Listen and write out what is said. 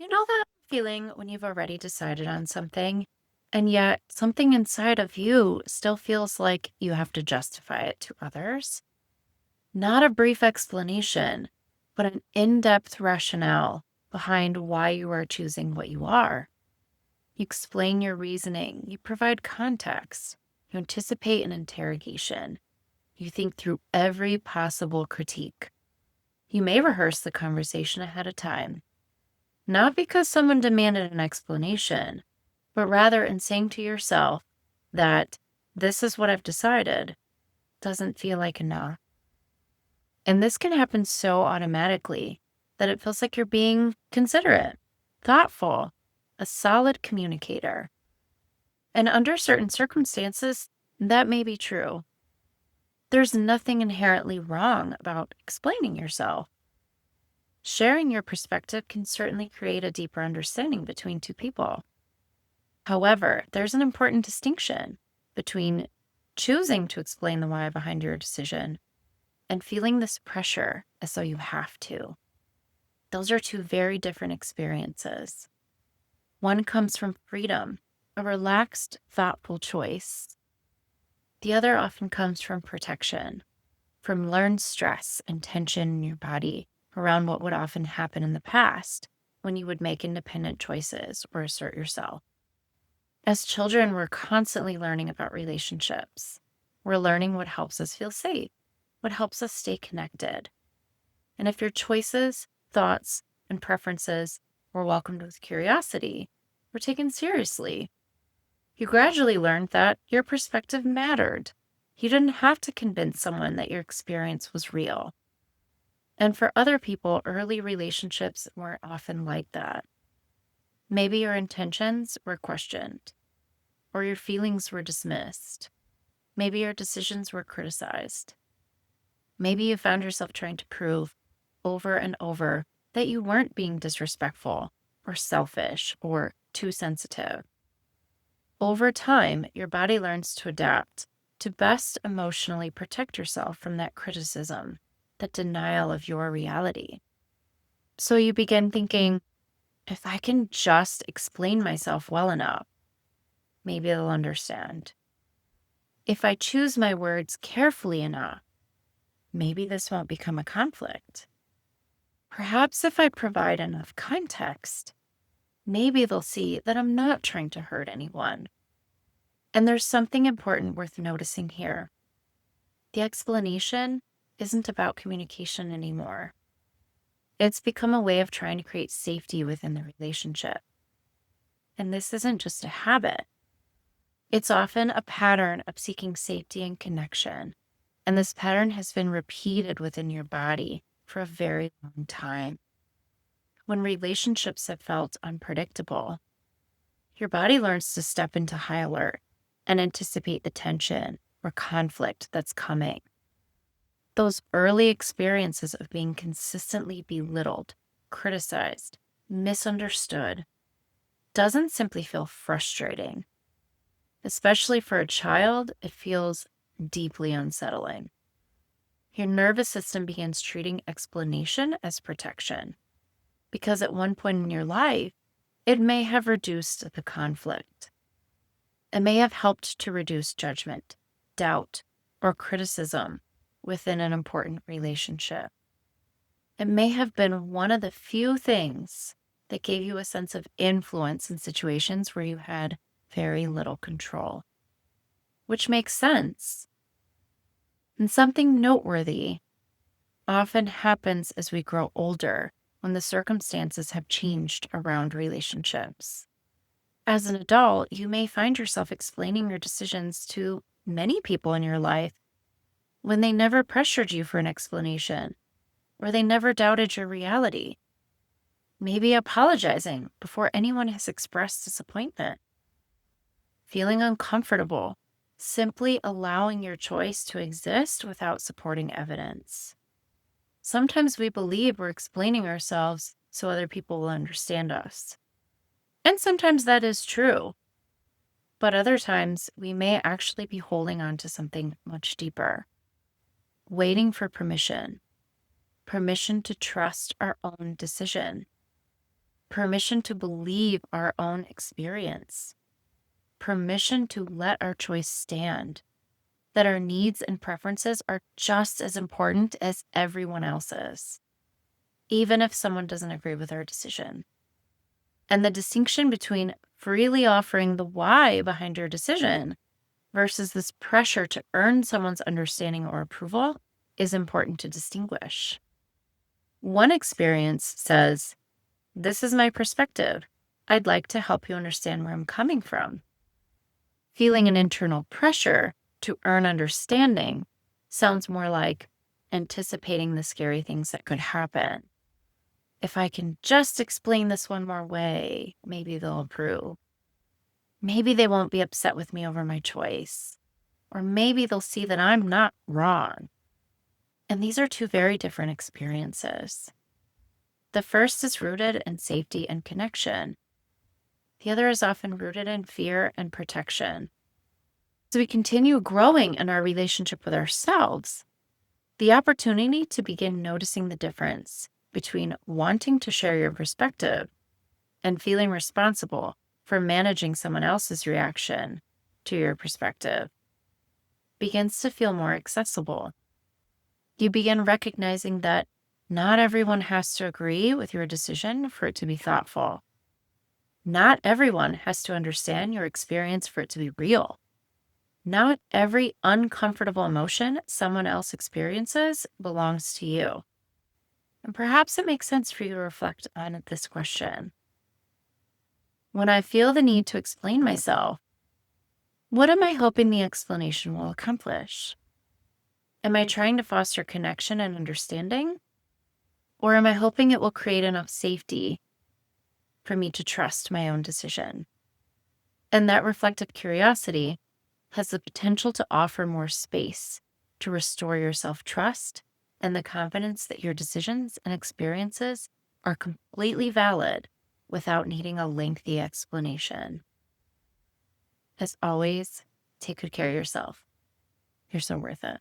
You know that feeling when you've already decided on something, and yet something inside of you still feels like you have to justify it to others? Not a brief explanation, but an in depth rationale behind why you are choosing what you are. You explain your reasoning, you provide context, you anticipate an interrogation, you think through every possible critique. You may rehearse the conversation ahead of time, not because someone demanded an explanation, but rather in saying to yourself that this is what I've decided doesn't feel like enough. And this can happen so automatically that it feels like you're being considerate, thoughtful, a solid communicator. And under certain circumstances, that may be true. There's nothing inherently wrong about explaining yourself. Sharing your perspective can certainly create a deeper understanding between two people. However, there's an important distinction between choosing to explain the why behind your decision and feeling this pressure as though you have to. Those are two very different experiences. One comes from freedom, a relaxed, thoughtful choice. The other often comes from protection, from learned stress and tension in your body around what would often happen in the past when you would make independent choices or assert yourself. As children, we're constantly learning about relationships. We're learning what helps us feel safe, what helps us stay connected. And if your choices, thoughts, and preferences were welcomed with curiosity, were taken seriously, you gradually learned that your perspective mattered. You didn't have to convince someone that your experience was real. And for other people, early relationships weren't often like that. Maybe your intentions were questioned, or your feelings were dismissed. Maybe your decisions were criticized. Maybe you found yourself trying to prove over and over that you weren't being disrespectful or selfish or too sensitive. Over time, your body learns to adapt to best emotionally protect yourself from that criticism, that denial of your reality. So you begin thinking, if I can just explain myself well enough, maybe they'll understand. If I choose my words carefully enough, maybe this won't become a conflict. Perhaps if I provide enough context, maybe they'll see that I'm not trying to hurt anyone. And there's something important worth noticing here. The explanation isn't about communication anymore. It's become a way of trying to create safety within the relationship. And this isn't just a habit. It's often a pattern of seeking safety and connection. And this pattern has been repeated within your body for a very long time. When relationships have felt unpredictable, your body learns to step into high alert and anticipate the tension or conflict that's coming. Those early experiences of being consistently belittled, criticized, misunderstood doesn't simply feel frustrating. Especially for a child, it feels deeply unsettling. Your nervous system begins treating explanation as protection because at one point in your life, it may have reduced the conflict. It may have helped to reduce judgment, doubt, or criticism within an important relationship. It may have been one of the few things that gave you a sense of influence in situations where you had very little control, which makes sense. And something noteworthy often happens as we grow older when the circumstances have changed around relationships. As an adult, you may find yourself explaining your decisions to many people in your life when they never pressured you for an explanation or they never doubted your reality. Maybe apologizing before anyone has expressed disappointment, feeling uncomfortable, simply allowing your choice to exist without supporting evidence. Sometimes we believe we're explaining ourselves so other people will understand us. And sometimes that is true. But other times we may actually be holding on to something much deeper, waiting for permission to trust our own decision. permission to believe our own experience, permission to let our choice stand, that our needs and preferences are just as important as everyone else's, even if someone doesn't agree with our decision. And the distinction between freely offering the why behind your decision versus this pressure to earn someone's understanding or approval is important to distinguish. One experience says, "This is my perspective. I'd like to help you understand where I'm coming from." Feeling an internal pressure to earn understanding sounds more like anticipating the scary things that could happen. If I can just explain this one more way, maybe they'll approve. Maybe they won't be upset with me over my choice. Or maybe they'll see that I'm not wrong. And these are two very different experiences. The first is rooted in safety and connection. The other is often rooted in fear and protection. As we continue growing in our relationship with ourselves, the opportunity to begin noticing the difference between wanting to share your perspective and feeling responsible for managing someone else's reaction to your perspective begins to feel more accessible. You begin recognizing that not everyone has to agree with your decision for it to be thoughtful. Not everyone has to understand your experience for it to be real. Not every uncomfortable emotion someone else experiences belongs to you. And perhaps it makes sense for you to reflect on this question. When I feel the need to explain myself, what am I hoping the explanation will accomplish? Am I trying to foster connection and understanding? Or am I hoping it will create enough safety for me to trust my own decision? And that reflective curiosity has the potential to offer more space to restore your self-trust and the confidence that your decisions and experiences are completely valid without needing a lengthy explanation. As always, take good care of yourself. You're so worth it.